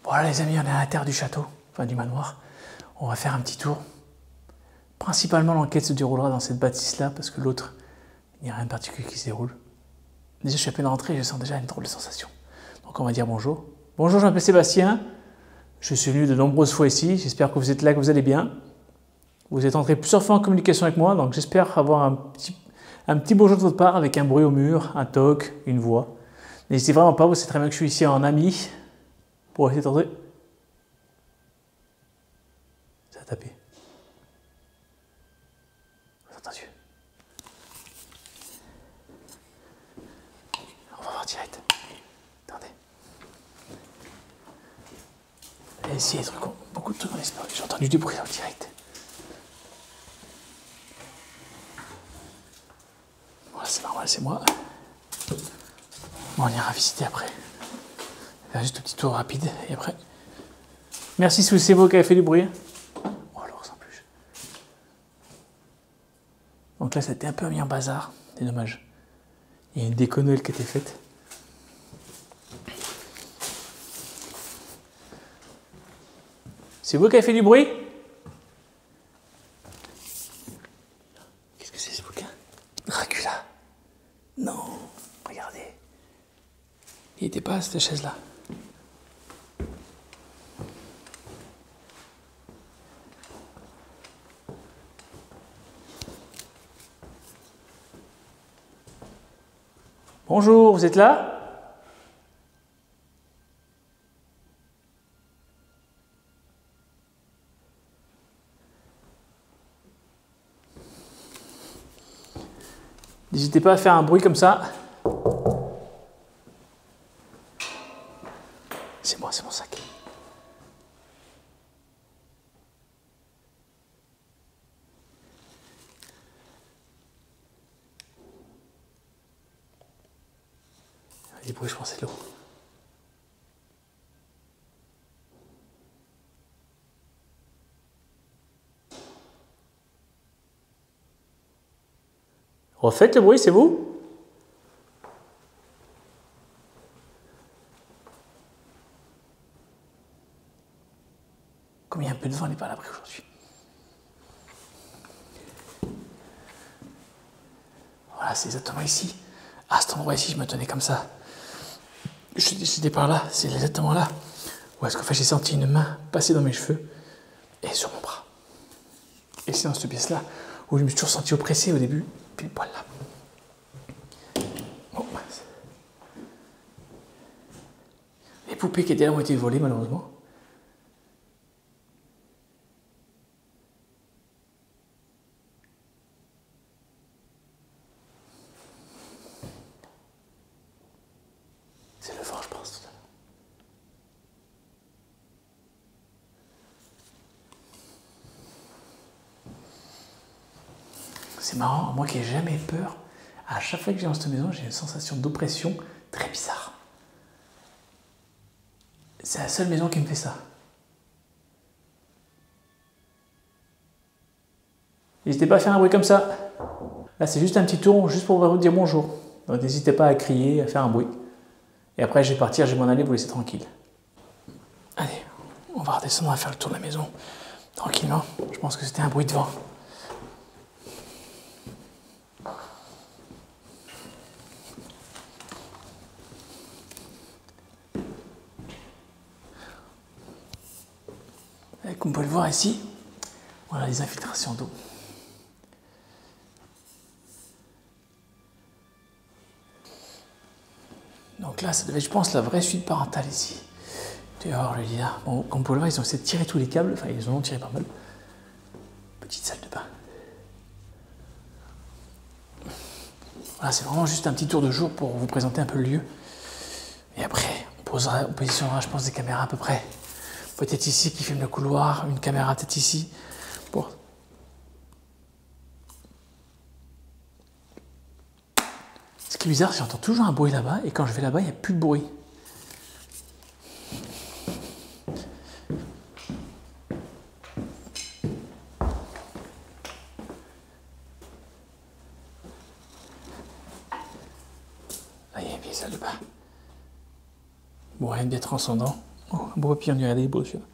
Voilà les amis, on est à l'intérieur du château, enfin du manoir. On va faire un petit tour. Principalement l'enquête se déroulera dans cette bâtisse-là, parce que l'autre, il n'y a rien de particulier qui se déroule. Déjà je suis à peine rentré, je sens déjà une drôle de sensation. Donc on va dire bonjour. Bonjour, je m'appelle Sébastien. Je suis venu de nombreuses fois ici, j'espère que vous êtes là, que vous allez bien. Vous êtes entré plusieurs fois en communication avec moi, donc j'espère avoir un petit bonjour de votre part avec un bruit au mur, un toc, une voix. N'hésitez vraiment pas, vous savez très bien que je suis ici en ami. Pour essayer d'entrer. Ça a tapé. Vous avez entendu? On va voir direct. Attendez. Et ici, il y a beaucoup de trucs en disparu. J'ai entendu du bruit dans le direct. Voilà, c'est normal, c'est moi. Bon, on ira visiter après. Faire juste un petit tour rapide et après. Merci si c'est vous qui avez fait du bruit. Oh l'ours en plus. Donc là, c'était un peu mis en bazar. C'est dommage. Il y a une déco Noël qui a été faite. C'est vous qui avez fait du bruit? Qu'est-ce que c'est ce bouquin? Dracula. Non, regardez. Il n'était pas à cette chaise-là. Bonjour, vous êtes là? N'hésitez pas à faire un bruit comme ça. C'est moi, c'est mon sac. Les bruits, je pense, c'est l'eau. Refaites le bruit, c'est vous? Comme il y a un peu de vent, on n'est pas à l'abri aujourd'hui. Voilà, c'est exactement ici. À cet endroit ici, je me tenais comme ça. J'étais par là, c'est exactement là. Où est-ce qu'en fait j'ai senti une main passer dans mes cheveux et sur mon bras. Et c'est dans cette pièce-là où je me suis toujours senti oppressé au début, pile poil là. Bon. Les poupées qui étaient là ont été volées malheureusement. C'est le vent, je pense, tout à l'heure. C'est marrant, moi qui n'ai jamais peur, à chaque fois que j'ai dans cette maison, j'ai une sensation d'oppression très bizarre. C'est la seule maison qui me fait ça. N'hésitez pas à faire un bruit comme ça. Là, c'est juste un petit tour, juste pour vous dire bonjour. Donc n'hésitez pas à crier, à faire un bruit. Et après, je vais partir, je vais m'en aller, vous laisser tranquille. Allez, on va redescendre, on va faire le tour de la maison. Tranquillement, je pense que c'était un bruit de vent. Et comme vous pouvez le voir ici, voilà les infiltrations d'eau. Donc là, ça devait, je pense, la vraie suite parentale ici. Dehors, le lit là. Bon, comme vous pouvez le voir, ils ont essayé de tirer tous les câbles. Enfin, ils en ont tiré pas mal. Petite salle de bain. Voilà, c'est vraiment juste un petit tour de jour pour vous présenter un peu le lieu. Et après, on positionnera, je pense, des caméras à peu près. Peut-être ici qui filme le couloir, une caméra peut-être ici. Pour... qui est bizarre, c'est que j'entends toujours un bruit là-bas, et quand je vais là-bas, il n'y a plus de bruit. Là, il y a une vieille salle de bain. Bon, rien de bien transcendant. Oh, un beau papillon, regardez, il est beau celui-là.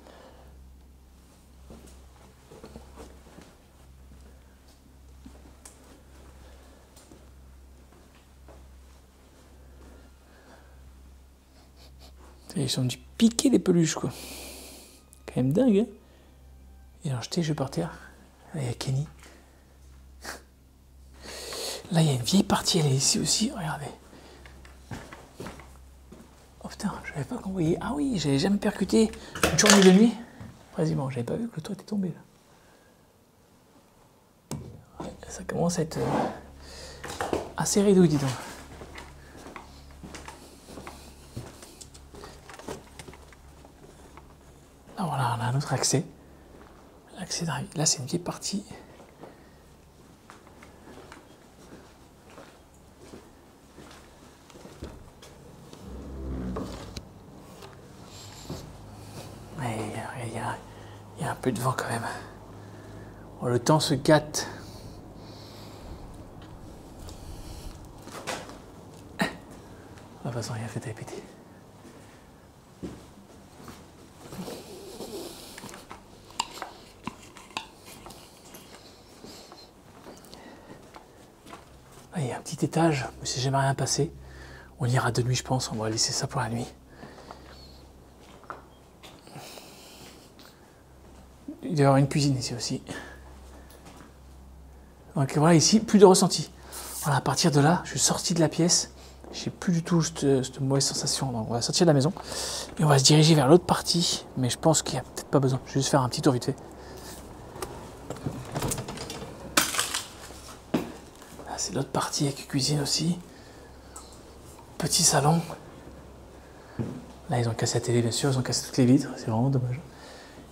Ils sont dû piquer les peluches, quoi. Quand même dingue, hein. Et alors, jeté, je par terre. Là, il y a Kenny. Là, il y a une vieille partie, elle est ici aussi, regardez. Oh putain, je n'avais pas compris. Ah oui, j'avais jamais percuté une journée de nuit. Vas-y, bon, j'avais pas vu que le toit était tombé, là. Ouais, ça commence à être assez réduit, dis donc. Là, voilà, on a un autre accès. L'accès d'arrivée. Là, c'est une vieille partie. Il y a un peu de vent quand même. Oh, le temps se gâte. De toute façon, rien fait à répéter. Là, il y a un petit étage, mais c'est jamais rien passé. On ira de nuit, je pense. On va laisser ça pour la nuit. Il doit y avoir une cuisine ici aussi. Donc voilà, ici, plus de ressenti. Voilà, à partir de là, je suis sorti de la pièce. J'ai plus du tout cette mauvaise sensation. Donc on va sortir de la maison et on va se diriger vers l'autre partie. Mais je pense qu'il n'y a peut-être pas besoin. Je vais juste faire un petit tour vite fait. Là, c'est l'autre partie avec cuisine aussi. Petit salon. Là, ils ont cassé la télé, bien sûr. Ils ont cassé toutes les vitres. C'est vraiment dommage.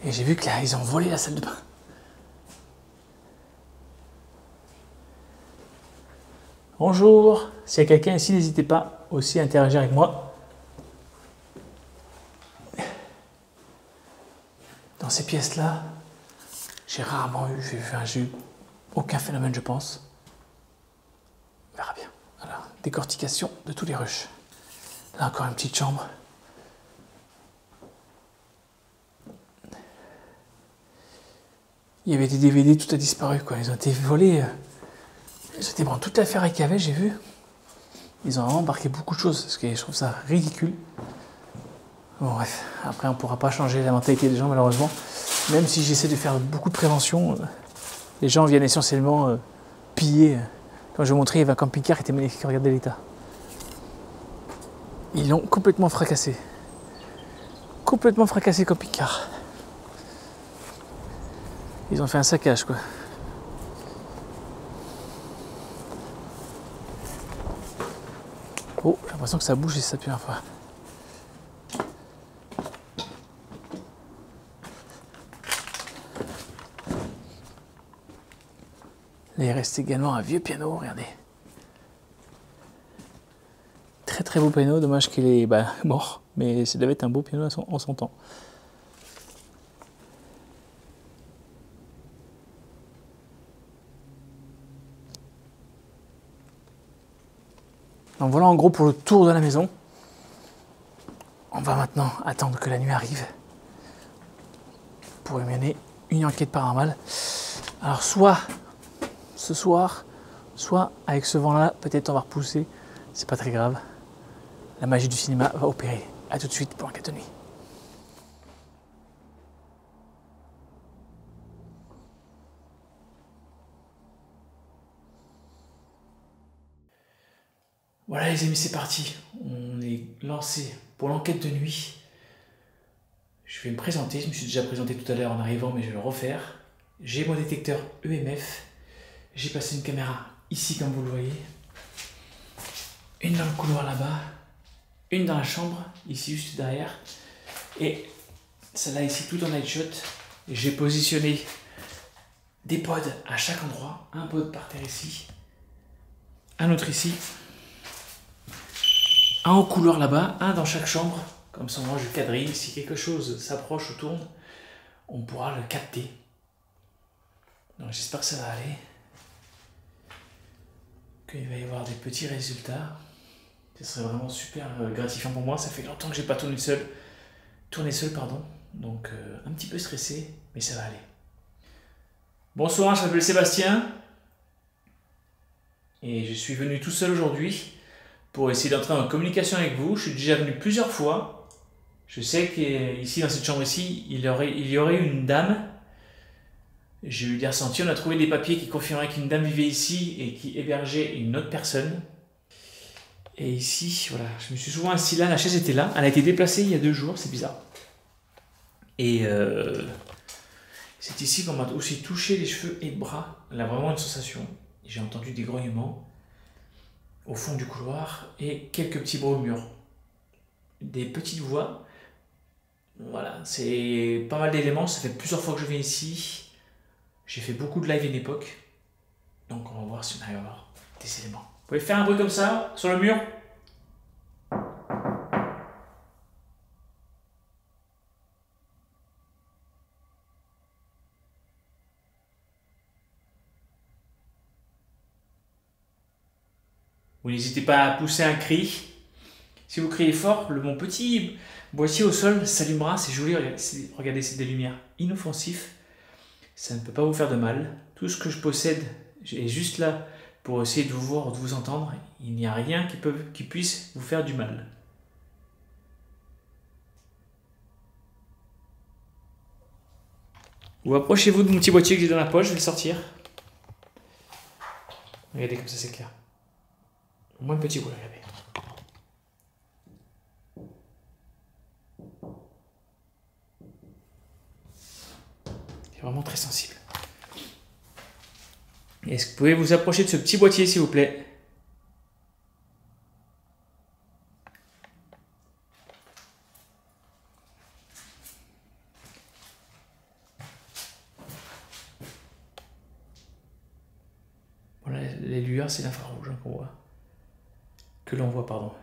Et j'ai vu que là, ils ont volé la salle de bain. Bonjour, s'il y a quelqu'un ici, n'hésitez pas aussi à interagir avec moi. Dans ces pièces-là, j'ai rarement eu aucun phénomène, je pense. On verra bien. Voilà, décortication de tous les rushs. Là encore une petite chambre. Il y avait des DVD, tout a disparu, quoi. Ils ont été volés. C'était bon, toute la ferraille qu'il y avait, j'ai vu. Ils ont vraiment embarqué beaucoup de choses, parce que je trouve ça ridicule. Bon, bref, après, on ne pourra pas changer la mentalité des gens, malheureusement. Même si j'essaie de faire beaucoup de prévention, les gens viennent essentiellement piller. Quand je vous montrais, il y avait un camping-car qui était magnifique, regardez l'état. Ils l'ont complètement fracassé. Complètement fracassé le camping-car. Ils ont fait un saccage, quoi. Oh, j'ai l'impression que ça bouge et ça depuis la fois. Là, il reste également un vieux piano, regardez. Très très beau piano, dommage qu'il est mort, mais ça devait être un beau piano en son temps. Donc voilà en gros pour le tour de la maison. On va maintenant attendre que la nuit arrive pour mener une enquête paranormale. Alors soit ce soir, soit avec ce vent-là, peut-être on va repousser. C'est pas très grave. La magie du cinéma va opérer. A tout de suite pour l'enquête de nuit. Voilà les amis, c'est parti. On est lancé pour l'enquête de nuit. Je vais me présenter. Je me suis déjà présenté tout à l'heure en arrivant, mais je vais le refaire. J'ai mon détecteur EMF. J'ai passé une caméra ici, comme vous le voyez. Une dans le couloir là-bas. Une dans la chambre, ici, juste derrière. Et celle-là ici, tout en night shot. J'ai positionné des pods à chaque endroit. Un pod par terre ici. Un autre ici. un en couleur là-bas, un dans chaque chambre. Comme ça, moi, je quadrille. Si quelque chose s'approche ou tourne, on pourra le capter. Donc, j'espère que ça va aller. Qu'il va y avoir des petits résultats. Ce serait vraiment super gratifiant pour moi. Ça fait longtemps que j'ai pas tourné seul. Donc, un petit peu stressé, mais ça va aller. Bonsoir, je m'appelle Sébastien. Et je suis venu tout seul aujourd'hui pour essayer d'entrer en communication avec vous. Je suis déjà venu plusieurs fois. Je sais qu'ici, dans cette chambre ici, il y aurait une dame. J'ai eu des ressentis. On a trouvé des papiers qui confirmaient qu'une dame vivait ici et qui hébergeait une autre personne. Et ici, voilà, je me suis souvent assis là. La chaise était là. Elle a été déplacée il y a 2 jours. C'est bizarre. Et c'est ici qu'on m'a aussi touché les cheveux et le bras. Elle a vraiment une sensation. J'ai entendu des grognements au fond du couloir et quelques petits bruits au mur. Des petites voix. Voilà, c'est pas mal d'éléments. Ça fait plusieurs fois que je viens ici. J'ai fait beaucoup de live à une époque. Donc on va voir si on arrive à avoir des éléments. Vous pouvez faire un bruit comme ça sur le mur? Vous n'hésitez pas à pousser un cri. Si vous criez fort, mon petit boîtier au sol s'allumera. C'est joli, regardez, c'est des lumières inoffensives. Ça ne peut pas vous faire de mal. Tout ce que je possède est juste là pour essayer de vous voir, de vous entendre. Il n'y a rien qui puisse vous faire du mal. Vous approchez-vous de mon petit boîtier que j'ai dans la poche, je vais le sortir. Regardez comme ça c'est clair. Au moins un petit bout, regardez. C'est vraiment très sensible. Est-ce que vous pouvez vous approcher de ce petit boîtier s'il vous plaît? Voilà, les lueurs c'est l'infrarouge qu'on voit. Que l'on voit, pardon.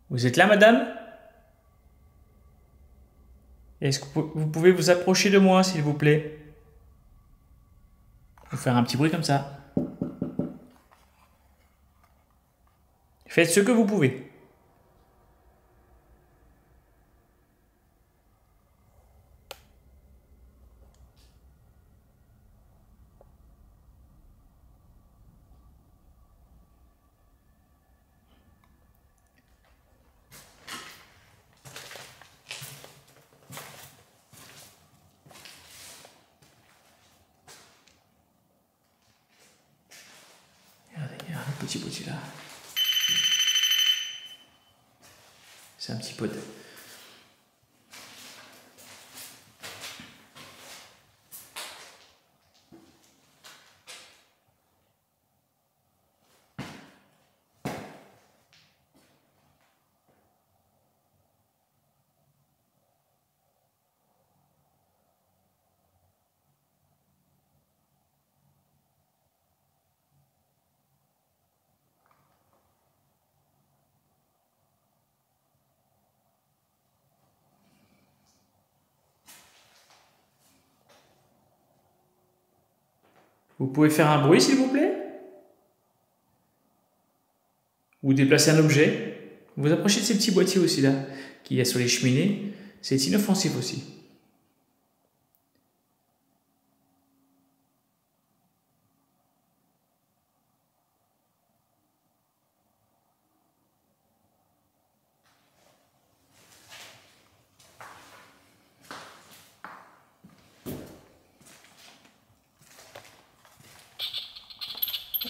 Vous êtes là, madame? Est-ce que vous pouvez vous approcher de moi, s'il vous plaît? Vous faire un petit bruit comme ça. Faites ce que vous pouvez. Regardez, il y a un petit boîtier là. C'est un petit pod. Vous pouvez faire un bruit, s'il vous plaît? Ou déplacer un objet. Vous approchez de ces petits boîtiers aussi là, qu'il y a sur les cheminées. C'est inoffensif aussi.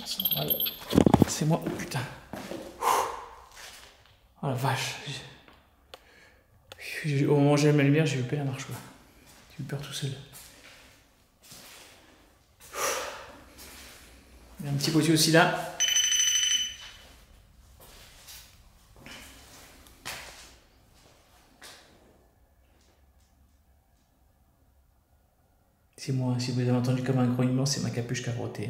C'est normal. C'est moi, oh, putain. Oh la vache. Au moment où j'ai allumé la lumière, j'ai eu peur la marche quoi. J'ai eu peur tout seul. Il y a un petit boîtier aussi là. C'est moi, si vous avez entendu comme un grognement, c'est ma capuche qui a frotté.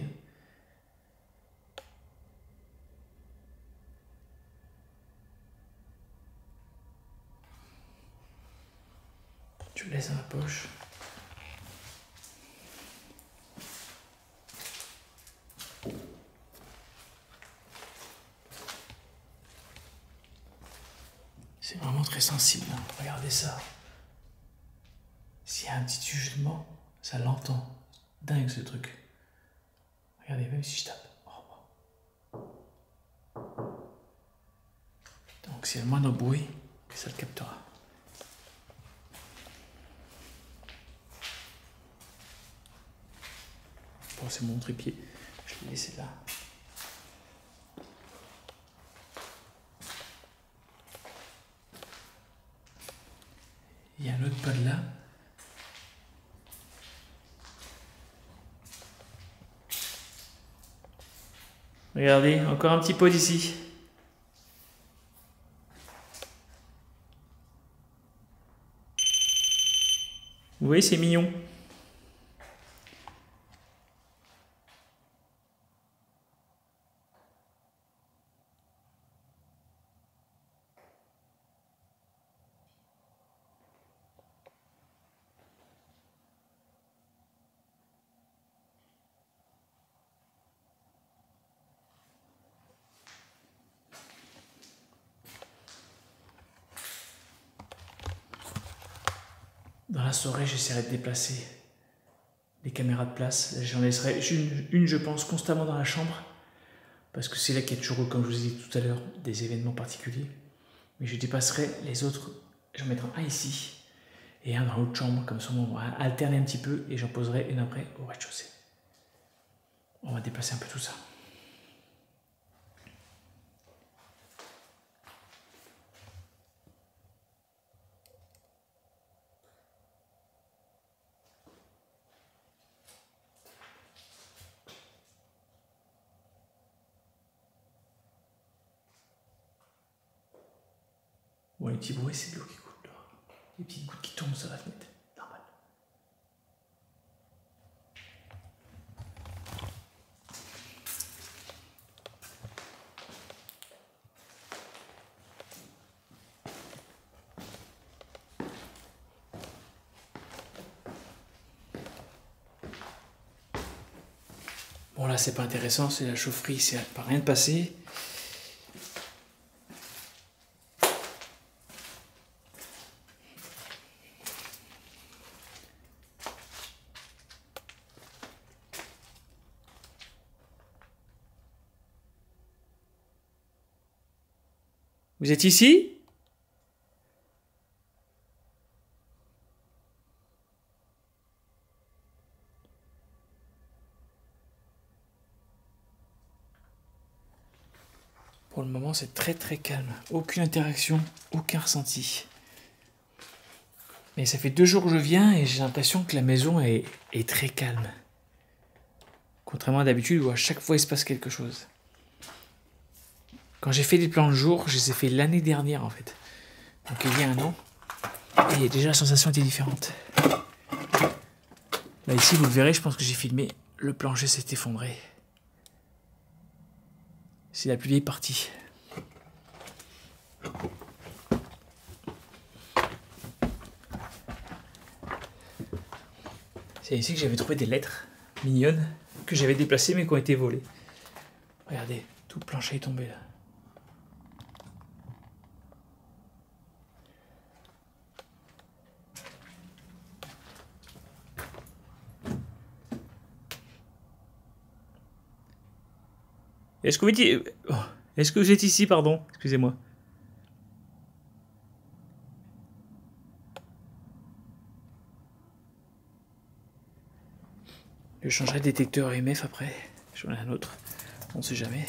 Tu le laisses dans la poche. C'est vraiment très sensible, hein. Regardez ça. S'il y a un petit jugement, ça l'entend. Dingue ce truc. Regardez, même si je tape. Oh. Donc s'il y a le moindre bruit, ça le captera. Bon, c'est mon trépied. Je l'ai laissé là. Il y a un autre pod là. Regardez, encore un petit pod ici. Vous voyez, c'est mignon. Dans la soirée, j'essaierai de déplacer les caméras de place. J'en laisserai une, je pense, constamment dans la chambre. Parce que c'est là qu'il y a toujours, comme je vous ai dit tout à l'heure, des événements particuliers. Mais je dépasserai les autres. J'en mettrai un ici et un dans l'autre chambre. Comme ça, on va alterner un petit peu et j'en poserai une après au rez-de-chaussée. On va déplacer un peu tout ça. Bon, les petits bruits, c'est de l'eau qui coule dehors. Les petites gouttes qui tombent sur la fenêtre. Normal. Bon, là, c'est pas intéressant, c'est la chaufferie, c'est pas rien de passé. Vous êtes ici ? Pour le moment, c'est très très calme. Aucune interaction, aucun ressenti. Mais ça fait 2 jours que je viens et j'ai l'impression que la maison est très calme. Contrairement à d'habitude où à chaque fois il se passe quelque chose. Quand j'ai fait des plans de jour, je les ai fait l'année dernière en fait. Donc il y a un an. Et déjà la sensation était différente. Là ici, vous le verrez, je pense que j'ai filmé. Le plancher s'est effondré. C'est la plus vieille partie. C'est ici que j'avais trouvé des lettres mignonnes que j'avais déplacées mais qui ont été volées. Regardez, tout le plancher est tombé là. Est-ce que vous êtes... Oh. Est-ce que vous êtes ici, pardon? Excusez-moi. Je changerai de détecteur EMF après. J'en ai un autre. On ne sait jamais.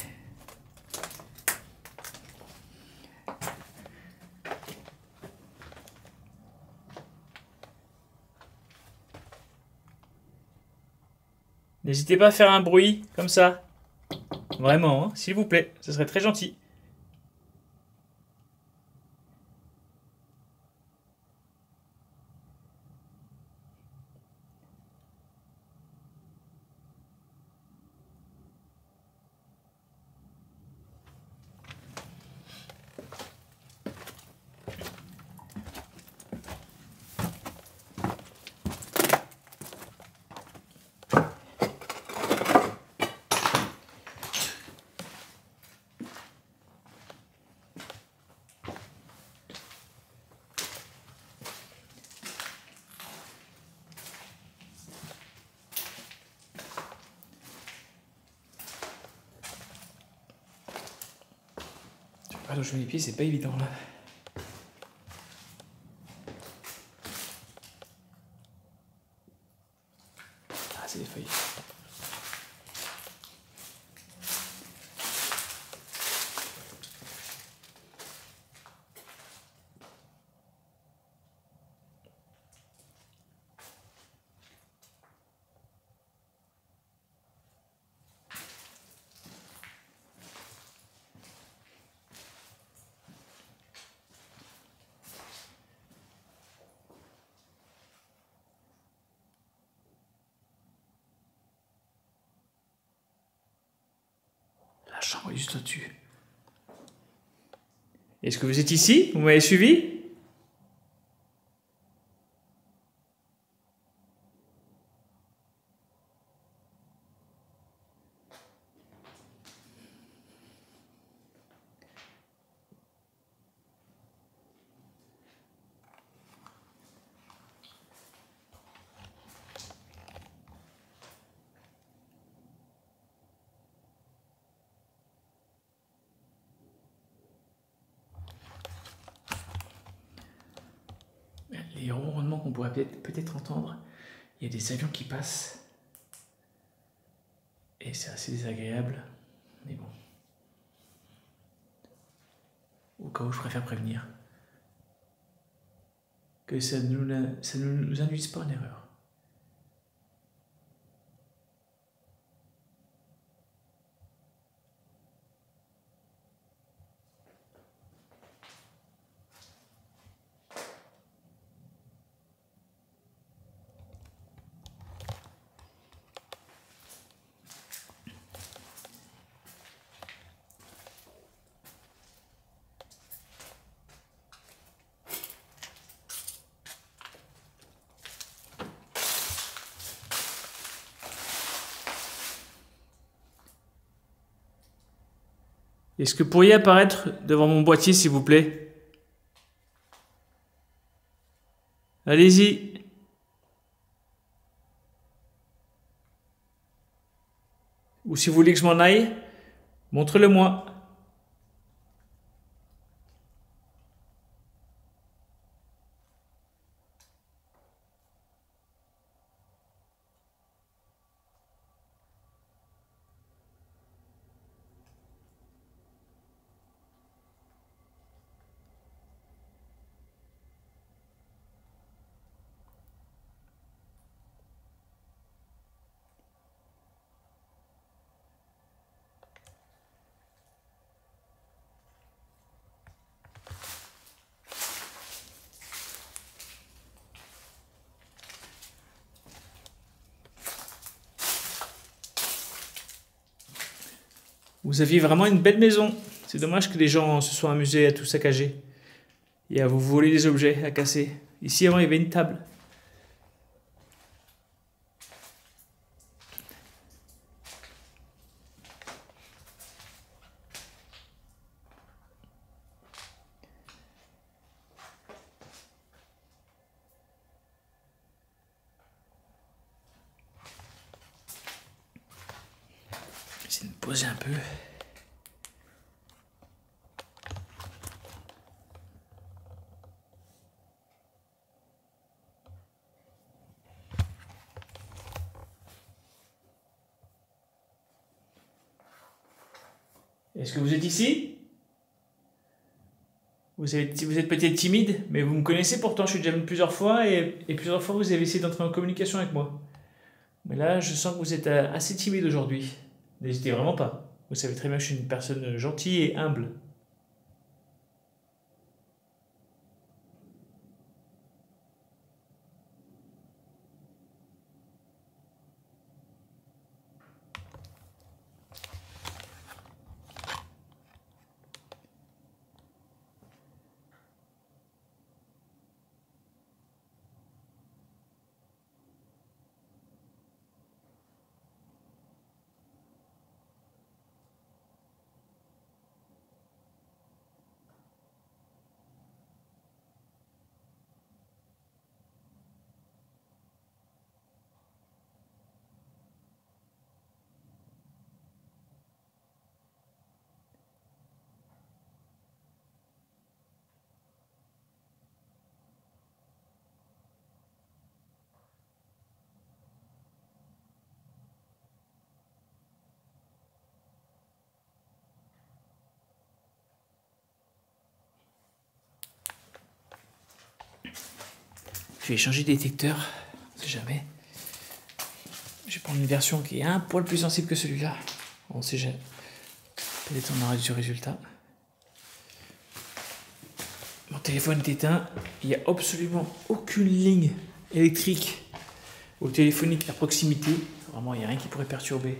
N'hésitez pas à faire un bruit comme ça. Vraiment, hein, s'il vous plaît. Ce serait très gentil. Alors, je mets les pieds, c'est pas évident là. Ah, c'est des feuilles. La chambre est juste au-dessus. Est-ce que vous êtes ici? Vous m'avez suivi? Les ronronnements qu'on pourrait peut-être entendre, il y a des avions qui passent. Et c'est assez désagréable. Mais bon. Au cas où, je préfère prévenir. Que ça ne nous induise pas en erreur. Est-ce que vous pourriez apparaître devant mon boîtier, s'il vous plaît? Allez-y. Ou si vous voulez que je m'en aille, montrez-le-moi. Vous aviez vraiment une belle maison. C'est dommage que les gens se soient amusés à tout saccager et à vous voler des objets, à casser. Ici, avant, il y avait une table. J'essaie de me poser un peu. Est-ce que vous êtes ici? Vous êtes peut-être timide, mais vous me connaissez pourtant, je suis déjà venu plusieurs fois et plusieurs fois vous avez essayé d'entrer en communication avec moi. Mais là, je sens que vous êtes assez timide aujourd'hui. N'hésitez vraiment pas. Vous savez très bien que je suis une personne gentille et humble. Je vais changer de détecteur, on sait jamais. Je vais prendre une version qui est un poil plus sensible que celui-là. On sait jamais. Peut-être on aura du résultat. Mon téléphone est éteint. Il n'y a absolument aucune ligne électrique ou téléphonique à proximité. Vraiment, il n'y a rien qui pourrait perturber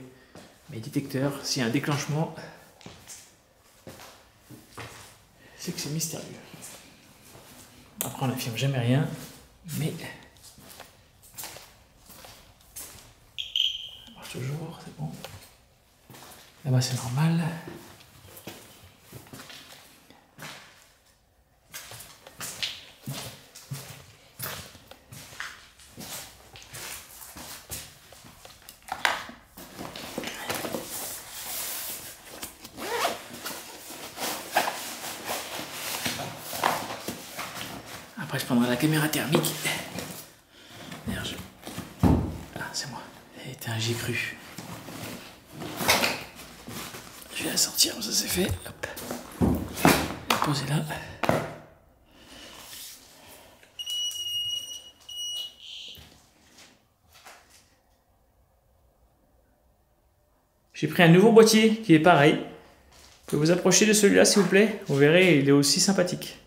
mes détecteurs. S'il y a un déclenchement, c'est que c'est mystérieux. Après, on n'affirme jamais rien, mais ça marche toujours, c'est bon. Là-bas, c'est normal. Après, je prendrai la caméra thermique. Merde. Ah, c'est moi. J'y ai cru. Je vais la sortir, ça c'est fait. Hop. La poser là. J'ai pris un nouveau boîtier qui est pareil. Vous pouvez vous approcher de celui-là s'il vous plaît. Vous verrez, il est aussi sympathique.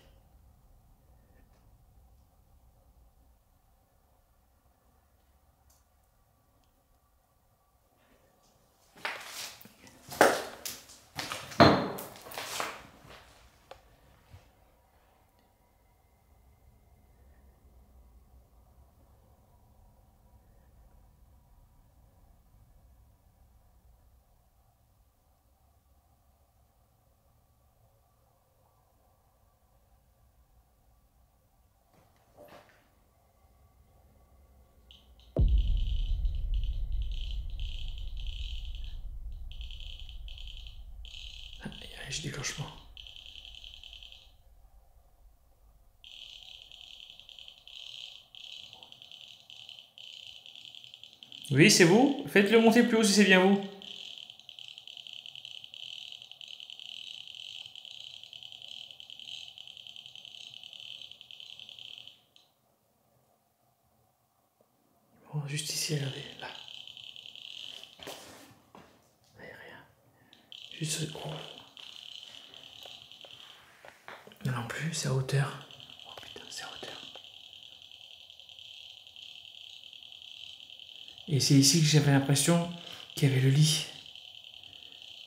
J'ai déclenchement. Oui, c'est vous. Faites-le monter plus haut si c'est bien vous. Bon, juste ici, regardez, là. Il n'y a rien. Juste ce gros. Non plus, c'est à hauteur. Oh putain, c'est à hauteur. Et c'est ici que j'avais l'impression qu'il y avait le lit.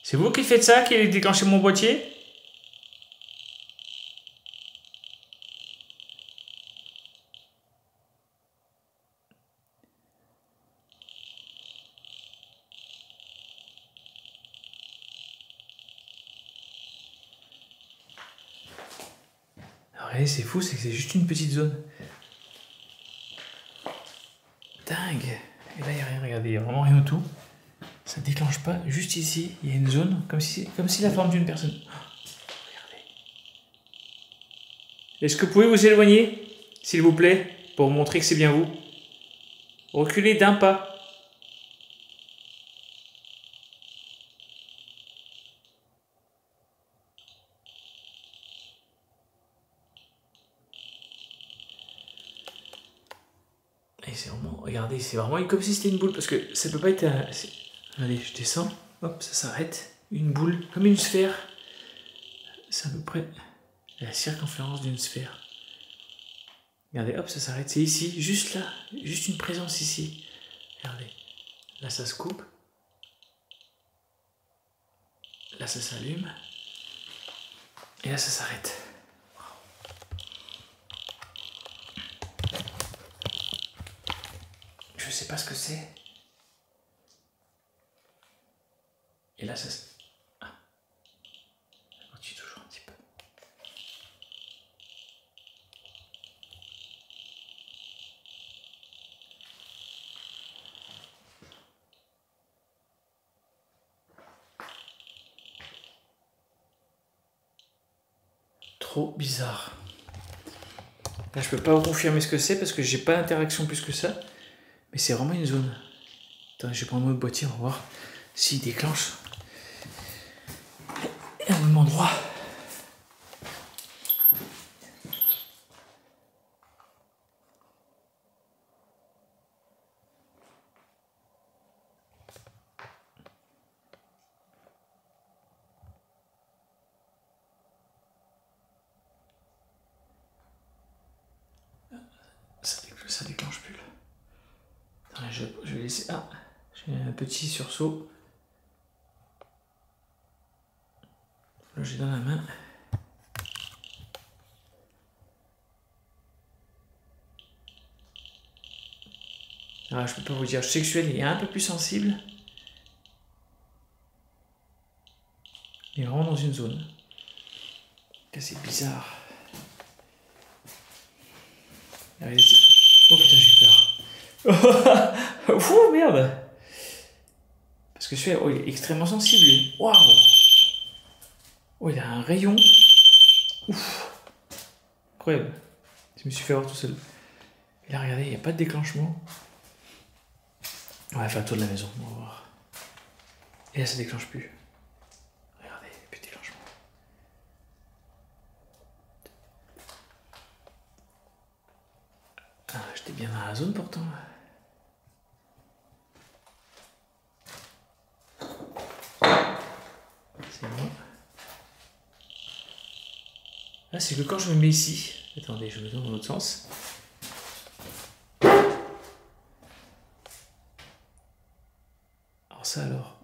C'est vous qui faites ça, qui avez déclenché mon boîtier? Regardez, c'est fou, c'est que c'est juste une petite zone. Dingue. Et là, il n'y a rien, regardez, il n'y a vraiment rien autour. Ça ne déclenche pas. Juste ici, il y a une zone, comme si la forme d'une personne. Oh, regardez. Est-ce que vous pouvez vous éloigner, s'il vous plaît, pour montrer que c'est bien vous? Reculez d'un pas. Et c'est vraiment, regardez, c'est vraiment comme si c'était une boule, parce que ça peut pas être un... Allez, je descends, hop, ça s'arrête. Une boule, comme une sphère. C'est à peu près la circonférence d'une sphère. Regardez, hop, ça s'arrête. C'est ici, juste là, juste une présence ici. Regardez, là ça se coupe. Là ça s'allume. Et là ça s'arrête. Je sais pas ce que c'est. Et là ça se... Ah. Ça continue toujours un petit peu. Trop bizarre. Là je peux pas vous confirmer ce que c'est parce que j'ai pas d'interaction plus que ça. Mais c'est vraiment une zone. Attends, je vais prendre mon boîtier, on va voir s'il déclenche. Et au même endroit. ça déclenche plus. Attends, je vais laisser... Ah, j'ai un petit sursaut. Là, j'ai dans la main. Alors, je peux pas vous dire, je sais que celui-là il est un peu plus sensible. Il est vraiment dans une zone. C'est bizarre. Allez, oh putain, j'ai peur. Ouh, merde. Parce que celui-là, oh, il est extrêmement sensible. Waouh. Oh, il a un rayon. Ouf. Incroyable. Je me suis fait avoir tout seul. Et là, regardez, il n'y a pas de déclenchement. On va faire le tour de la maison, on va voir. Et là, ça déclenche plus. Regardez, il n'y a plus de déclenchement. Ah, j'étais bien dans la zone pourtant. C'est bon. Là, c'est que quand je me mets ici. Attendez, je me mets dans l'autre sens. Alors ça alors.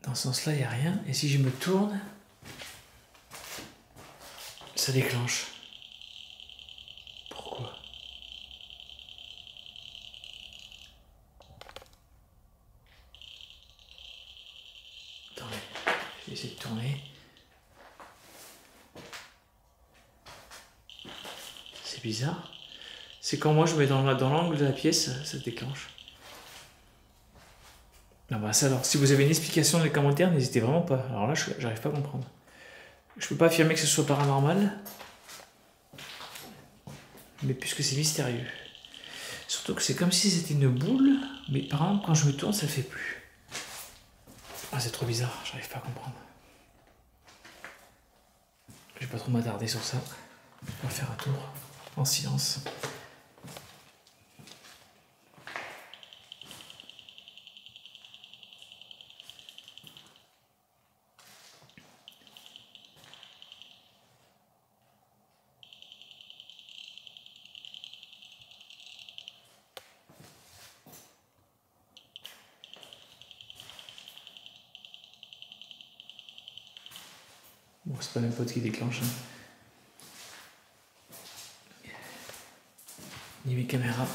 Dans ce sens-là, il n'y a rien. Et si je me tourne, ça déclenche. Pourquoi? Attendez, je vais essayer de tourner. C'est bizarre. C'est quand moi je mets dans l'angle de la pièce, ça se déclenche. Ah bah ça alors, si vous avez une explication dans les commentaires, n'hésitez vraiment pas. Alors là, j'arrive pas à comprendre. Je peux pas affirmer que ce soit paranormal, mais puisque c'est mystérieux. Surtout que c'est comme si c'était une boule, mais par exemple quand je me tourne, ça le fait plus. Ah c'est trop bizarre, j'arrive pas à comprendre. Je vais pas trop m'attarder sur ça. On va faire un tour en silence. Bon, c'est pas mes potes qui déclenchent. Hein. Ni mes caméras.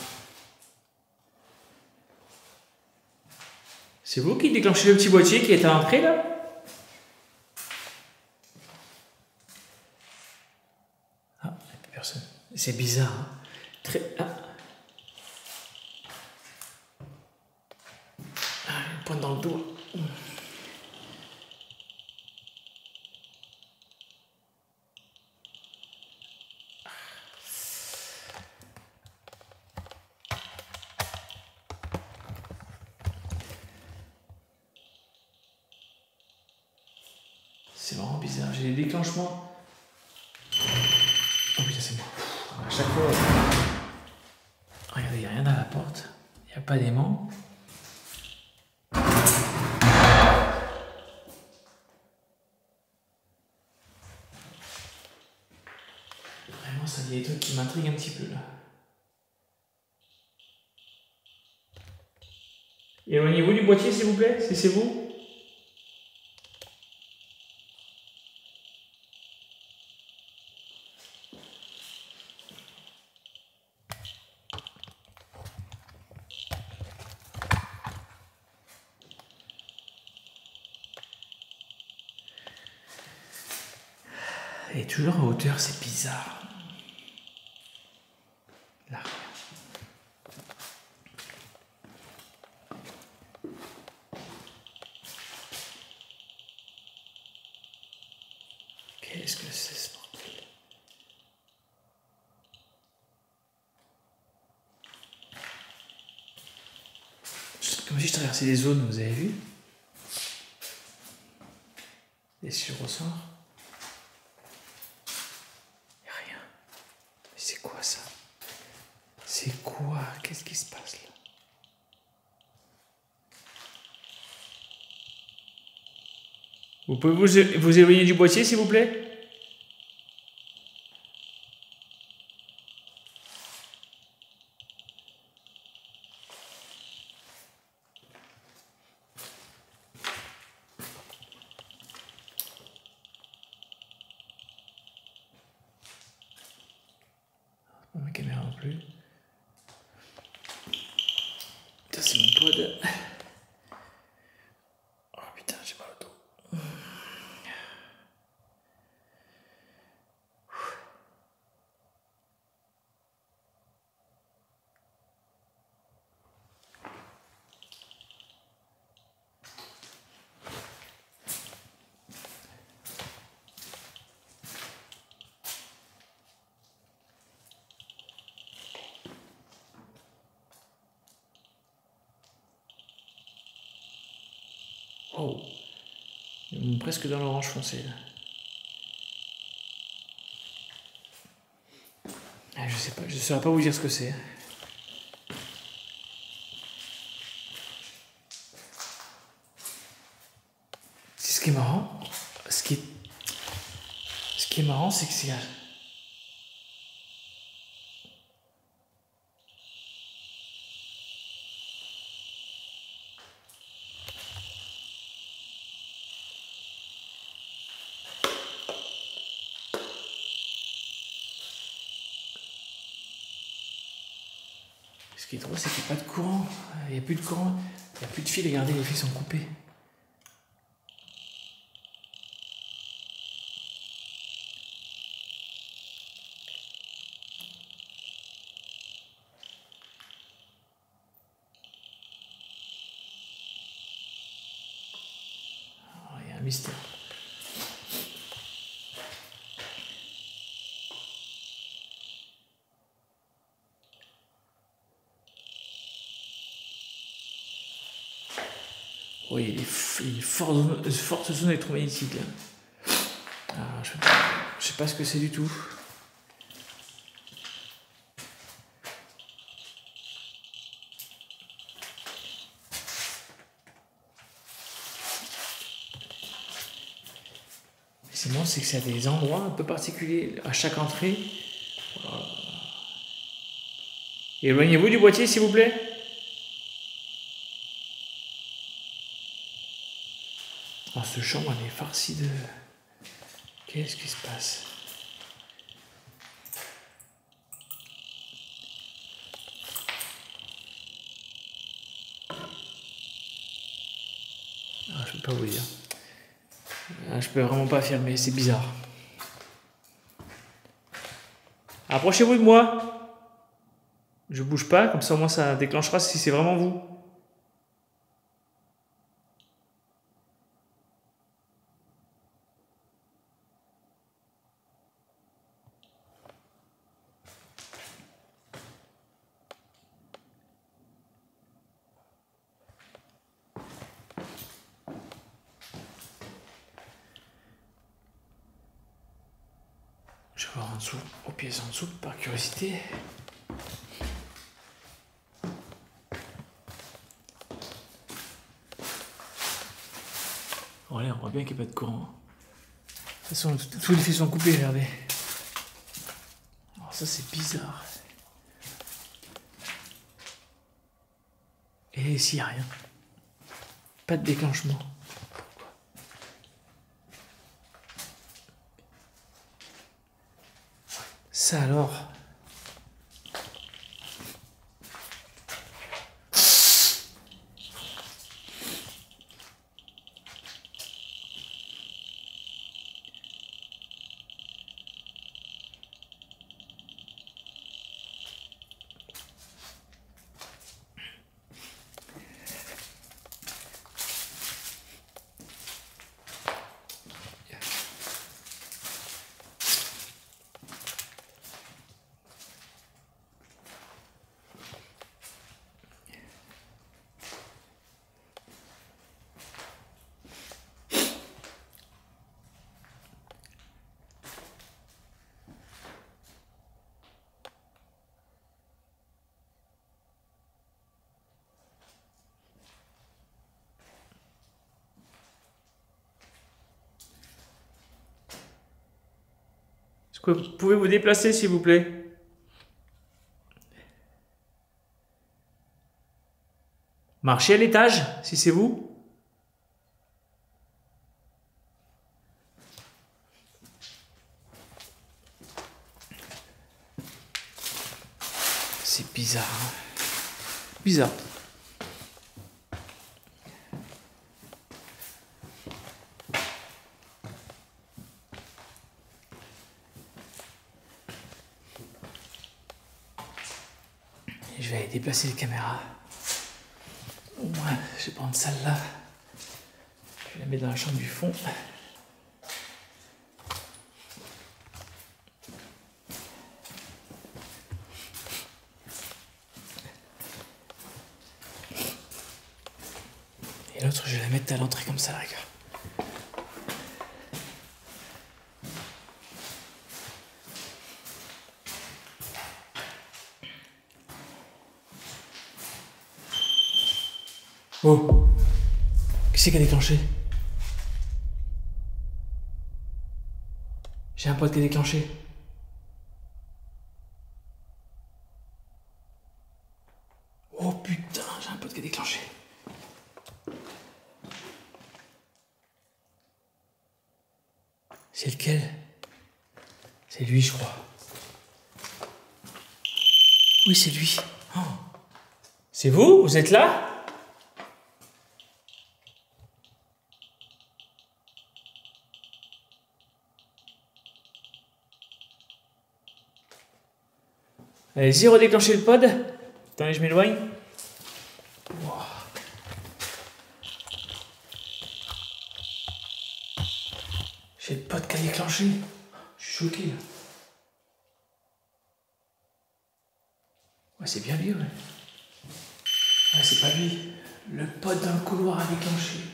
C'est vous qui déclenchez le petit boîtier qui est à l'entrée là? Ah, il n'y a plus personne. C'est bizarre. Hein. Très. Ah. Ah, une pointe dans le dos. C'est vraiment bizarre, j'ai des déclenchements. Oh putain, c'est moi. À chaque fois. Regardez, il n'y a rien à la porte. Il n'y a pas d'aimant. Vraiment, ça y a des trucs qui m'intriguent un petit peu là. Et au niveau du boîtier, s'il vous plaît, si c'est vous. Et toujours en hauteur, c'est bizarre. Là. Qu'est-ce que c'est ce bordel? C'est comme si je traversais des zones, vous avez vu? Et si je ressors? C'est quoi ça? C'est quoi? Qu'est-ce qui se passe là? Vous pouvez vous éloigner du boîtier s'il vous plaît? pod. Oh putain, j'ai mal au dos. Oh, presque dans l'orange foncé là. Ah, je sais pas, je ne saurais pas vous dire ce que c'est. C'est ce qui est marrant. Ce qui est marrant, c'est que c'est. Ce qui est drôle, c'est qu'il n'y a pas de courant. Il n'y a plus de courant. Il n'y a plus de fil. Regardez, les fils sont coupés. Oh, il y a un mystère. Oui, il est forte zone électromagnétique. Ah, je sais pas ce que c'est du tout. Mais c'est bon, c'est que c'est à des endroits un peu particuliers à chaque entrée. Éloignez-vous du boîtier, s'il vous plaît. Oh, ce chambre, elle est farcie de... Qu'est-ce qui se passe? Ah, je peux pas vous dire. Ah, je peux vraiment pas affirmer, c'est bizarre. Approchez-vous de moi. Je bouge pas, comme ça au moins ça déclenchera si c'est vraiment vous. Je vais voir en dessous, aux pièces en dessous, par curiosité. Oh là, on voit bien qu'il n'y a pas de courant. De toute façon, tous les fils sont coupés, regardez. Alors ça, c'est bizarre. Et ici, il n'y a rien. Pas de déclenchement. Pourquoi? Ça alors? Est-ce que vous pouvez vous déplacer, s'il vous plaît? Marchez à l'étage, si c'est vous. C'est bizarre. Hein. Bizarre. Et je vais aller déplacer les caméras. Au moins, je vais prendre celle-là. Je vais la mettre dans la chambre du fond. Et l'autre, je vais la mettre à l'entrée comme ça, la rigueur. Oh! Qui c'est qui a déclenché? J'ai un pote qui a déclenché. Oh putain, j'ai un pote qui a déclenché. C'est lequel? C'est lui, je crois. Oui, c'est lui. Oh. C'est vous? Vous êtes là? Allez-y, redéclenchez le pod. Attendez, je m'éloigne. Wow. J'ai le pod qui a déclenché. Je suis choqué là. Ouais, c'est bien lui, ouais. Ouais, c'est pas lui. Le pod dans le couloir a déclenché.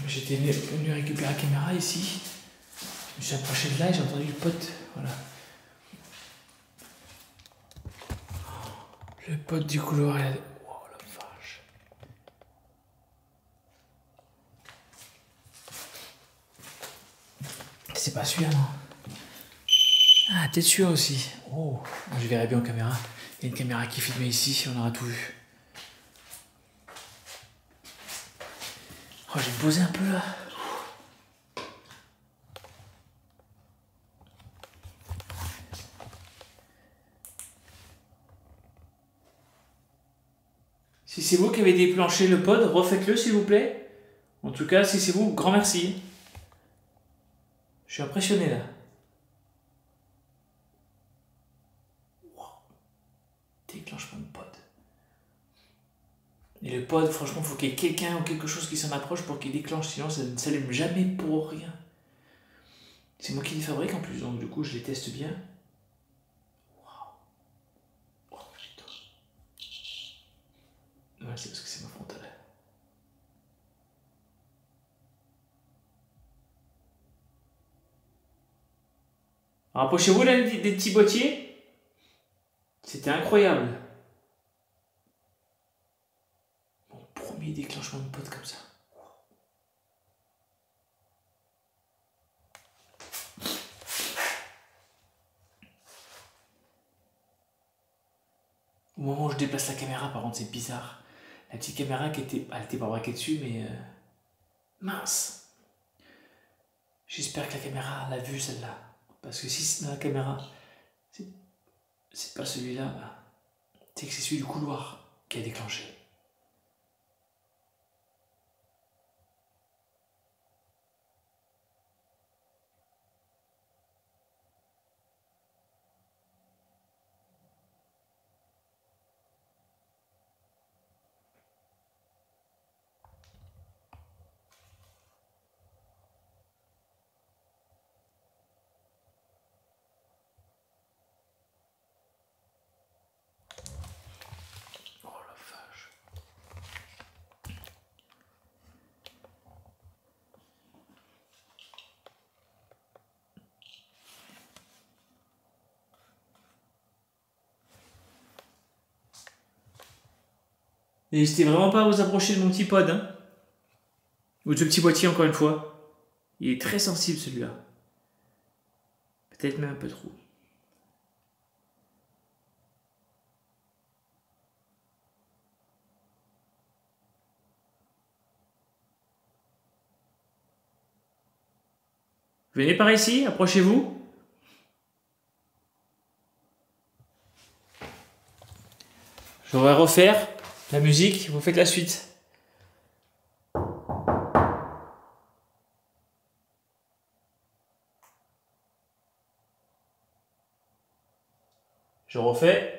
J'étais venu récupérer la caméra ici. Je me suis approché de là et j'ai entendu le pote. Voilà. Le pote du couloir. Oh la vache. C'est pas celui-là, non? Ah, peut-être celui-là aussi. Oh, je verrai bien en caméra. Il y a une caméra qui filmait ici, on aura tout vu. Oh, je vais me poser un peu là. Si c'est vous qui avez déclenché le pod, refaites-le s'il vous plaît. En tout cas, si c'est vous, grand merci. Je suis impressionné là. Wow. Déclenchement de pod. Et le pod, franchement, il faut qu'il y ait quelqu'un ou quelque chose qui s'en approche pour qu'il déclenche, sinon ça ne s'allume jamais pour rien. C'est moi qui les fabrique en plus, donc du coup je les teste bien. Waouh. Oh putain. Ouais, c'est parce que c'est ma frontale. Rapprochez-vous là des petits boîtiers. C'était incroyable. Mon premier déclenchement de pod comme ça. Au moment où je déplace la caméra, par contre, c'est bizarre. La petite caméra elle était pas braquée dessus, mais mince. J'espère que la caméra l'a vue celle-là. Parce que si c'est dans la caméra, c'est pas celui-là, bah, c'est que c'est celui du couloir qui a déclenché. Oh la vache. N'hésitez vraiment pas à vous approcher de mon petit pod, hein. Ou de ce petit boîtier encore une fois. Il est très sensible celui-là. Peut-être même un peu trop. Venez par ici, approchez-vous. Je vais refaire la musique, vous faites la suite. Je refais.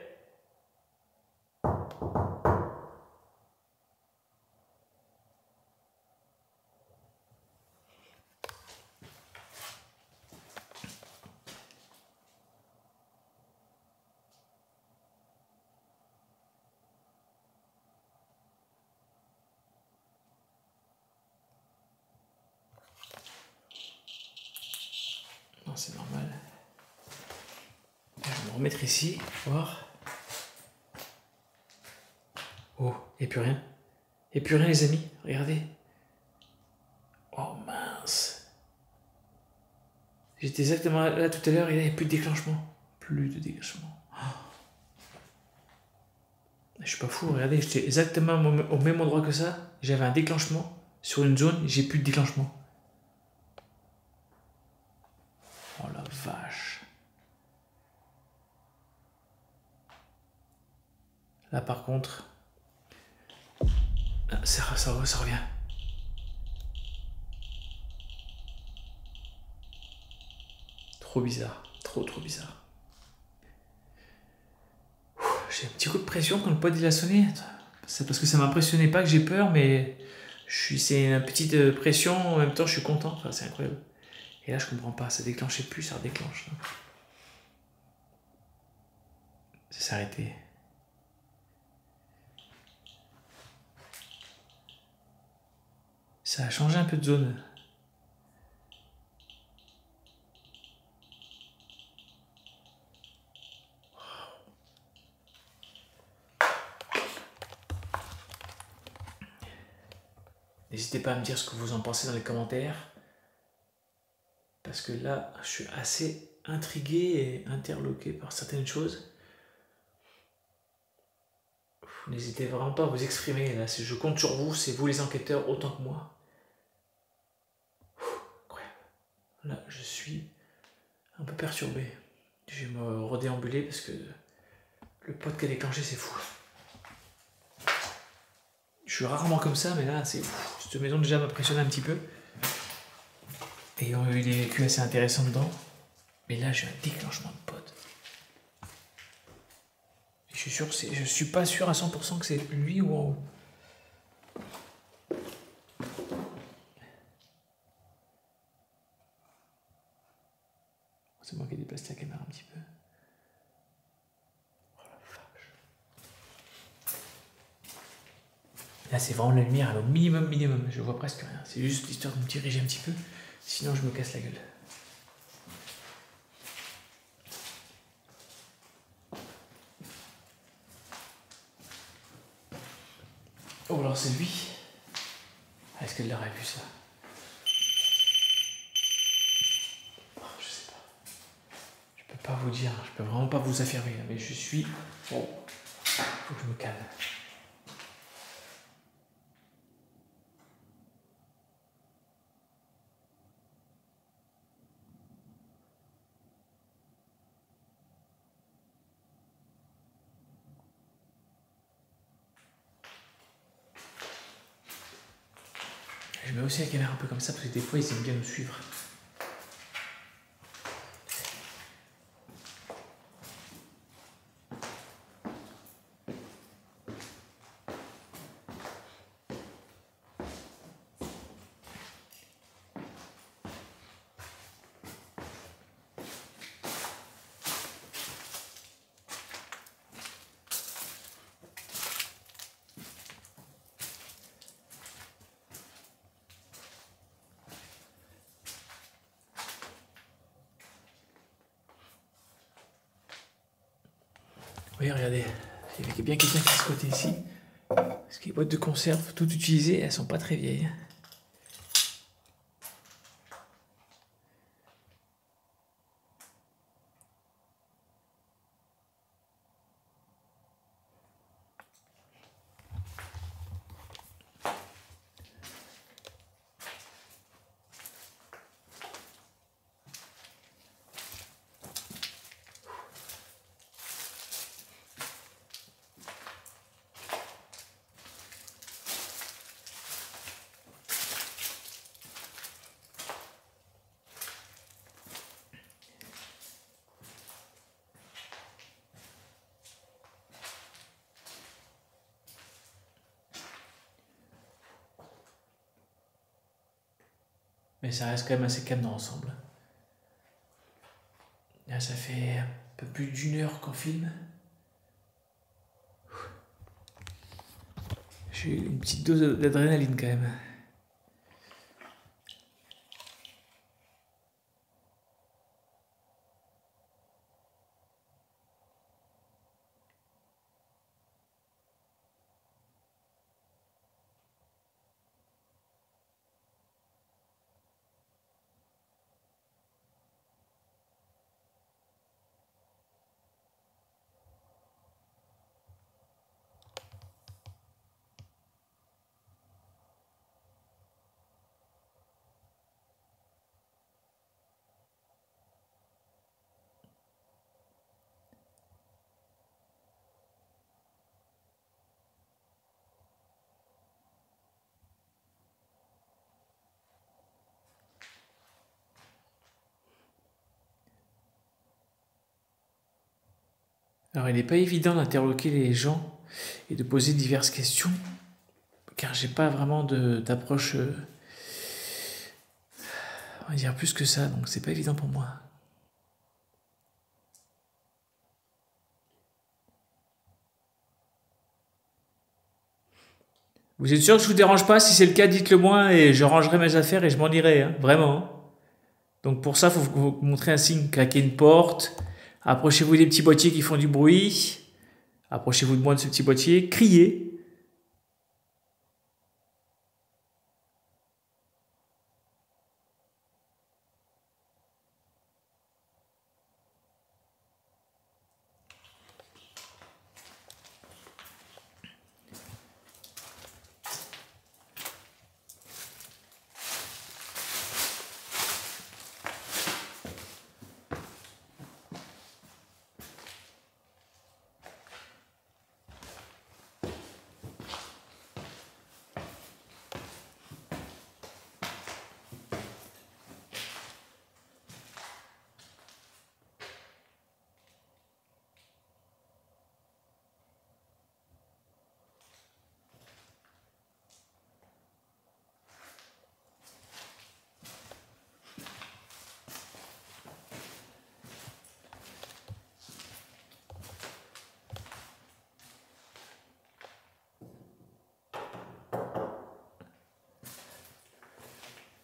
Non, c'est normal. Je vais me remettre ici, voir. Oh, il n'y a plus rien. Il n'y a plus rien, les amis. Regardez. Oh mince. J'étais exactement là tout à l'heure et là, il n'y a plus de déclenchement. Plus de déclenchement. Je suis pas fou, regardez, j'étais exactement au même endroit que ça. J'avais un déclenchement sur une zone, j'ai plus de déclenchement. Oh la vache. Là par contre, ça revient. Trop bizarre, trop bizarre. J'ai un petit coup de pression quand le pod il a sonné. C'est parce que ça m'impressionnait pas que j'ai peur, mais c'est une petite pression, en même temps je suis content, enfin, c'est incroyable. Et là je comprends pas, ça déclenchait plus, ça redéclenche. Ça s'est arrêté. Ça a changé un peu de zone. N'hésitez pas à me dire ce que vous en pensez dans les commentaires. Parce que là, je suis assez intrigué et interloqué par certaines choses. N'hésitez vraiment pas à vous exprimer. Là, je compte sur vous, c'est vous les enquêteurs autant que moi. Incroyable. Là, je suis un peu perturbé. Je vais me redéambuler parce que le pod qui a déclenché, c'est fou. Je suis rarement comme ça, mais là, c'est fou. Cette maison déjà m'impressionnait un petit peu. Et on a eu des vécus assez intéressants dedans. Mais là, j'ai un déclenchement de pod. Je suis pas sûr à 100% que c'est lui ou en haut. C'est moi qui ai déplacé la caméra un petit peu. Oh la vache. Là, c'est vraiment la lumière, elle est au minimum. Je vois presque rien. C'est juste l'histoire de me diriger un petit peu. Sinon, je me casse la gueule. Oh, alors c'est lui. Est-ce qu'elle l'aurait vu ça? Oh, je sais pas. Je peux pas vous dire, je peux vraiment pas vous affirmer, mais je suis... Oh, faut que je me calme. Je mets aussi la caméra un peu comme ça parce que des fois ils aiment bien nous suivre. Oui, regardez, il y avait bien quelqu'un qui se squattait ici. Parce que les boîtes de conserve, toutes utilisées, elles sont pas très vieilles. Mais ça reste quand même assez calme dans l'ensemble. Là, ça fait un peu plus d'1 heure qu'on filme. J'ai eu une petite dose d'adrénaline quand même. Alors, il n'est pas évident d'interroger les gens et de poser diverses questions, car j'ai pas vraiment d'approche, on va dire plus que ça, donc c'est pas évident pour moi. Vous êtes sûr que je vous dérange pas? Si c'est le cas, dites-le moi et je rangerai mes affaires et je m'en irai, hein, vraiment. Donc pour ça, il faut vous montrer un signe, claquer une porte, approchez-vous des petits boîtiers qui font du bruit, approchez-vous de moi de ce petit boîtier, criez.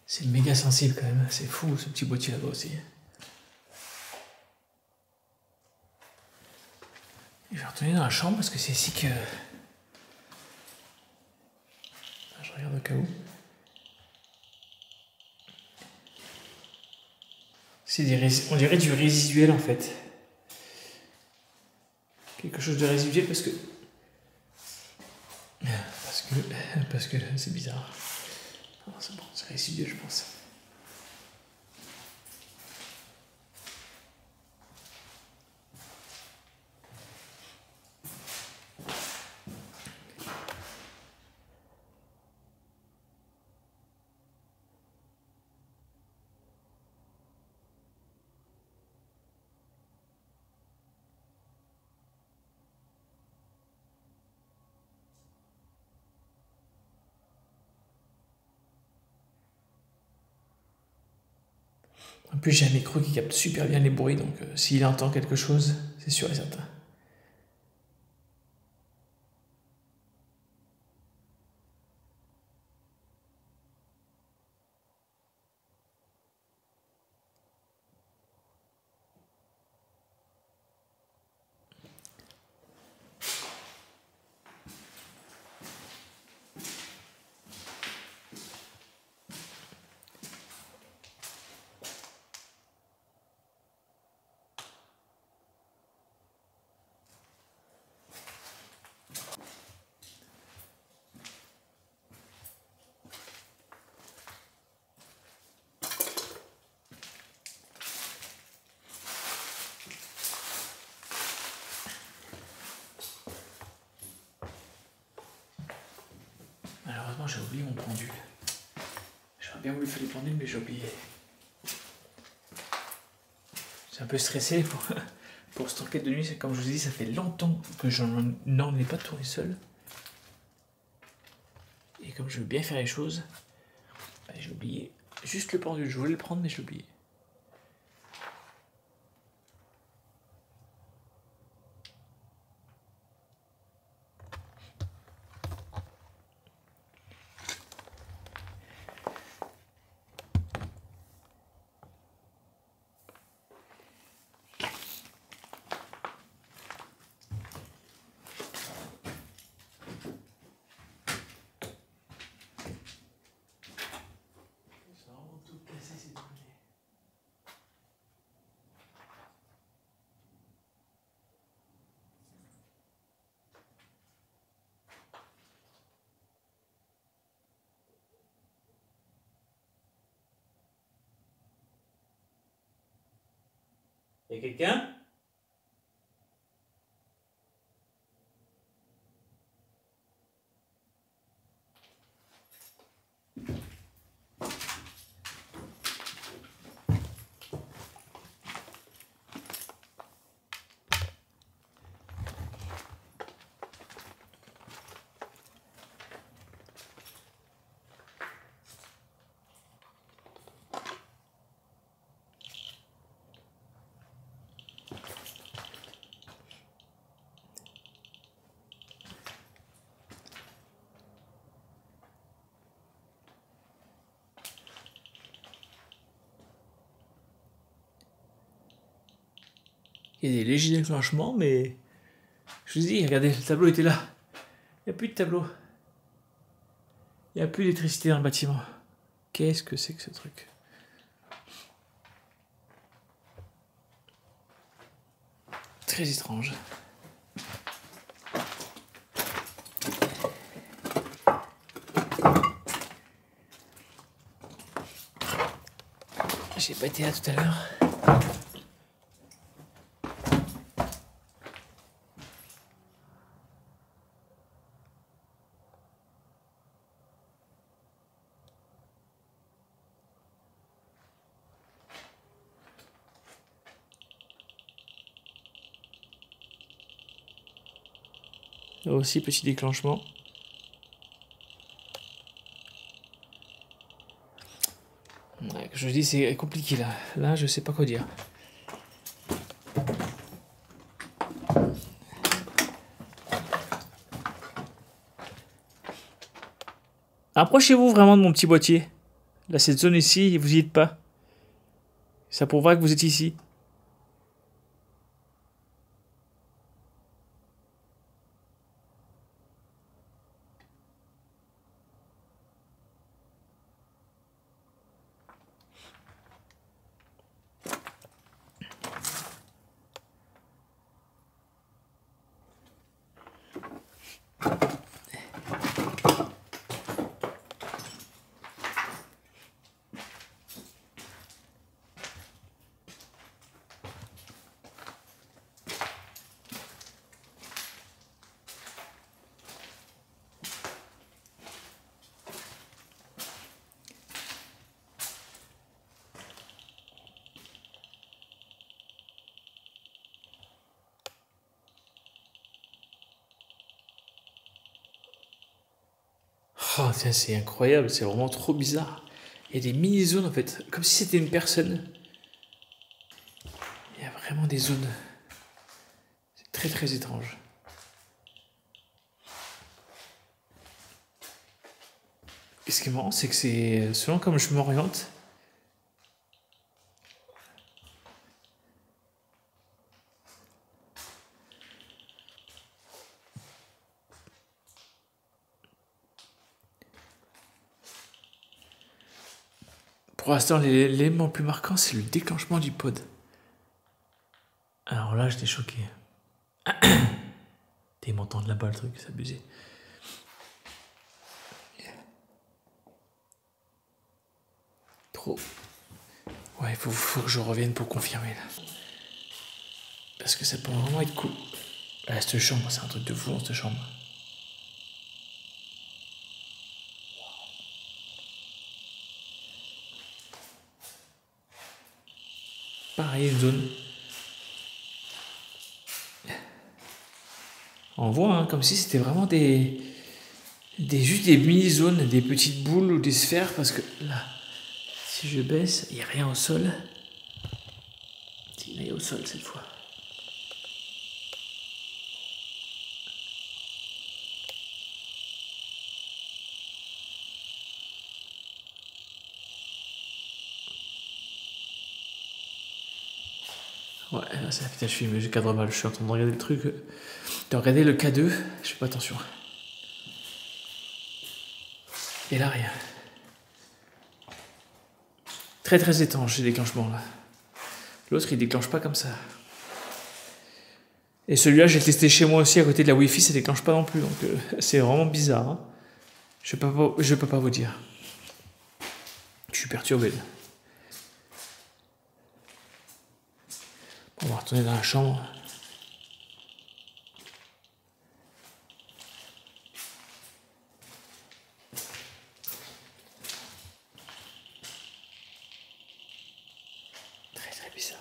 C'est méga sensible quand même, c'est fou ce petit boîtier là-bas aussi. Je vais retourner dans la chambre parce que c'est ici que... Je regarde au cas où. On dirait du résiduel en fait. Quelque chose de résiduel parce que c'est bizarre. C'est bon, c'est résiduel je pense. En plus, j'ai un micro qui capte super bien les bruits, donc s'il entend quelque chose, c'est sûr et certain. Malheureusement, j'ai oublié mon pendule. J'aurais bien voulu faire les pendules, mais j'ai oublié. J'ai un peu stressé pour cette enquête de nuit. Comme je vous ai dit, ça fait longtemps que je n'en ai pas tourné seul. Et comme je veux bien faire les choses, j'ai oublié. Juste le pendule, je voulais le prendre mais je l'ai oublié. Y'a quelqu'un? Il y a des légers déclenchements, mais... Je vous dis, regardez, le tableau était là. Il n'y a plus de tableau. Il n'y a plus d'électricité dans le bâtiment. Qu'est-ce que c'est que ce truc? Très étrange. J'ai pas été là tout à l'heure. Aussi petit déclenchement. Ouais, je dis c'est compliqué là. Là je sais pas quoi dire. Approchez-vous vraiment de mon petit boîtier. Là cette zone ici, vous y êtes pas. Ça prouvera que vous êtes ici. Oh, tiens, c'est incroyable, c'est vraiment trop bizarre. Il y a des mini-zones en fait, comme si c'était une personne. Il y a vraiment des zones. C'est très très étrange. Et ce qui est marrant, c'est que c'est selon comme je m'oriente. Pour l'instant, l'élément le plus marquant, c'est le déclenchement du pod. Alors là, j'étais choqué. T'es montant de là-bas le truc, c'est abusé. Trop. Ouais, faut que je revienne pour confirmer là. Parce que ça peut vraiment être cool. Là, cette chambre, c'est un truc de fou dans cette chambre. Pareil, une zone. On voit hein, comme si c'était vraiment juste des mini-zones, des petites boules ou des sphères, parce que là, Si je baisse, il n'y a rien au sol. Il est au sol cette fois. Ouais, là, c'est putain, je cadre mal, je suis en train de regarder le truc. De regarder le K2, je fais pas attention. Et là, rien. Très très étanche, ces déclenchements là. L'autre, il déclenche pas comme ça. Et celui-là, j'ai testé chez moi aussi, à côté de la Wi-Fi, ça déclenche pas non plus. Donc c'est vraiment bizarre. Hein. Je peux pas vous dire. Je suis perturbé. On va retourner dans la chambre. Très très bizarre.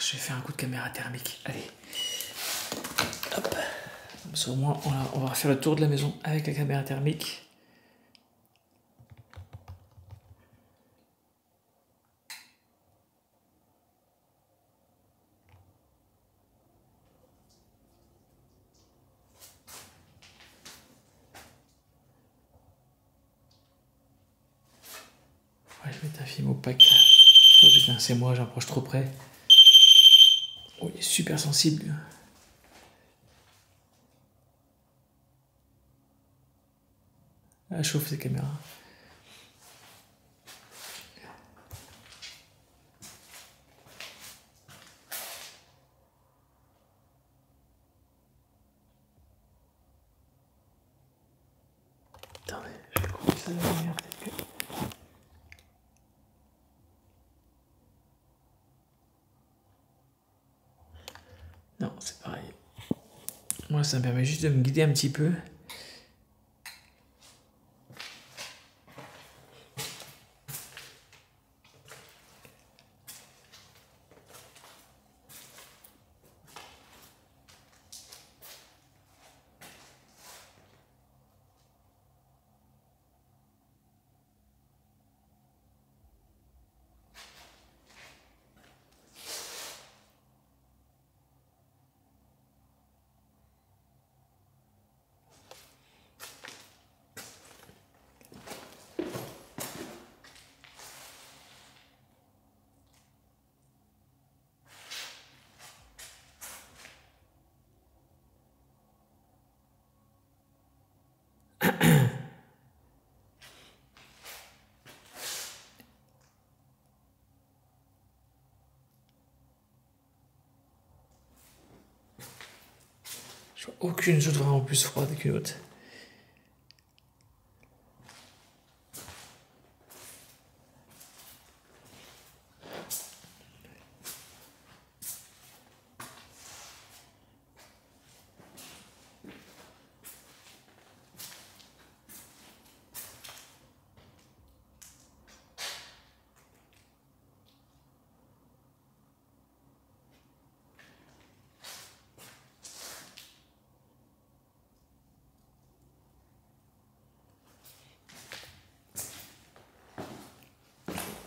Je vais faire un coup de caméra thermique. Allez. Hop. Comme ça, au moins, on va faire le tour de la maison avec la caméra thermique. Ouais, je vais mettre un film opaque. Oh putain, c'est moi, j'approche trop près. Oh, il est super sensible. Elle chauffe ces caméras. Attendez, je vais couper ça de la lumière peut-être que... Non, c'est pareil. Moi, ça me permet juste de me guider un petit peu. Je vois aucune chose vraiment plus froide qu'une autre.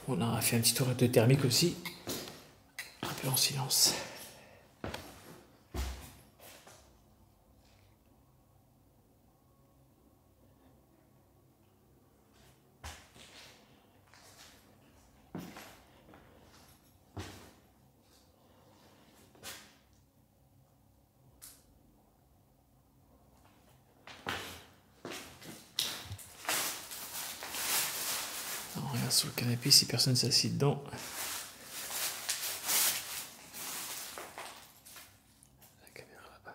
On a fait un petit tour de thermique aussi. Un peu en silence. On regarde sur le canapé si personne s'assied dedans. La caméra là-bas.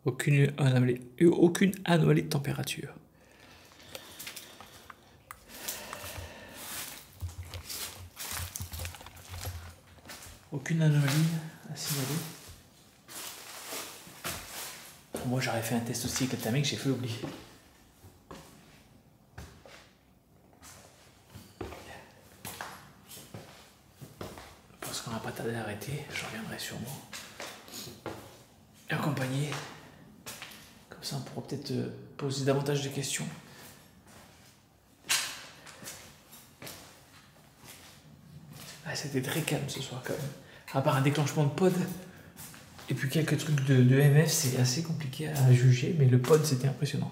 Aucune anomalie de température. Aucune anomalie à signaler. Moi j'aurais fait un test aussi avec le que j'ai fait oublier. Je pense qu'on n'a pas tardé à arrêter, je reviendrai sûrement. Accompagné. Comme ça on pourra peut-être poser davantage de questions. Ah, c'était très calme ce soir quand même. À part un déclenchement de pod et puis quelques trucs de MF, c'est assez compliqué à juger, mais le pod c'était impressionnant.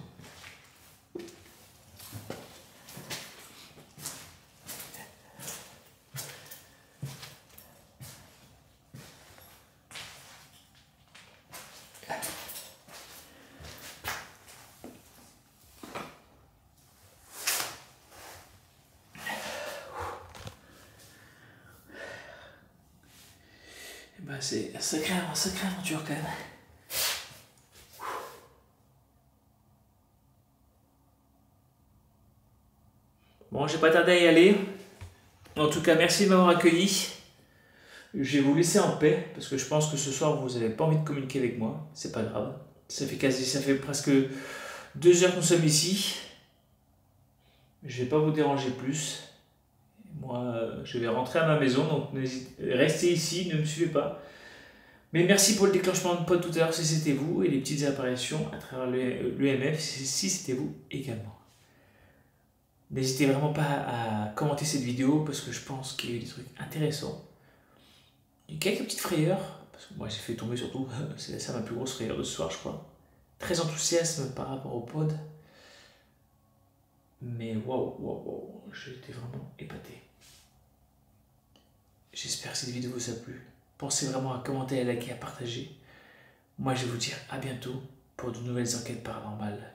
Bah, c'est une sacrée aventure quand même. Bon, j'ai pas tardé à y aller. En tout cas, merci de m'avoir accueilli. Je vais vous laisser en paix parce que je pense que ce soir vous n'avez pas envie de communiquer avec moi. C'est pas grave. Ça fait presque 2 heures que nous sommes ici. Je vais pas vous déranger plus. Moi, je vais rentrer à ma maison, donc restez ici, ne me suivez pas. Mais merci pour le déclenchement de pod tout à l'heure si c'était vous, et les petites apparitions à travers l'EMF si c'était vous également. N'hésitez vraiment pas à commenter cette vidéo parce que je pense qu'il y a eu des trucs intéressants. Il y a quelques petites frayeurs, parce que moi j'ai fait tomber surtout, c'est ça ma plus grosse frayeur de ce soir je crois. Très enthousiasme par rapport au pod. Mais waouh, j'étais vraiment épaté. J'espère que cette vidéo vous a plu. Pensez vraiment à commenter, à liker, à partager. Moi je vais vous dire à bientôt pour de nouvelles enquêtes paranormales.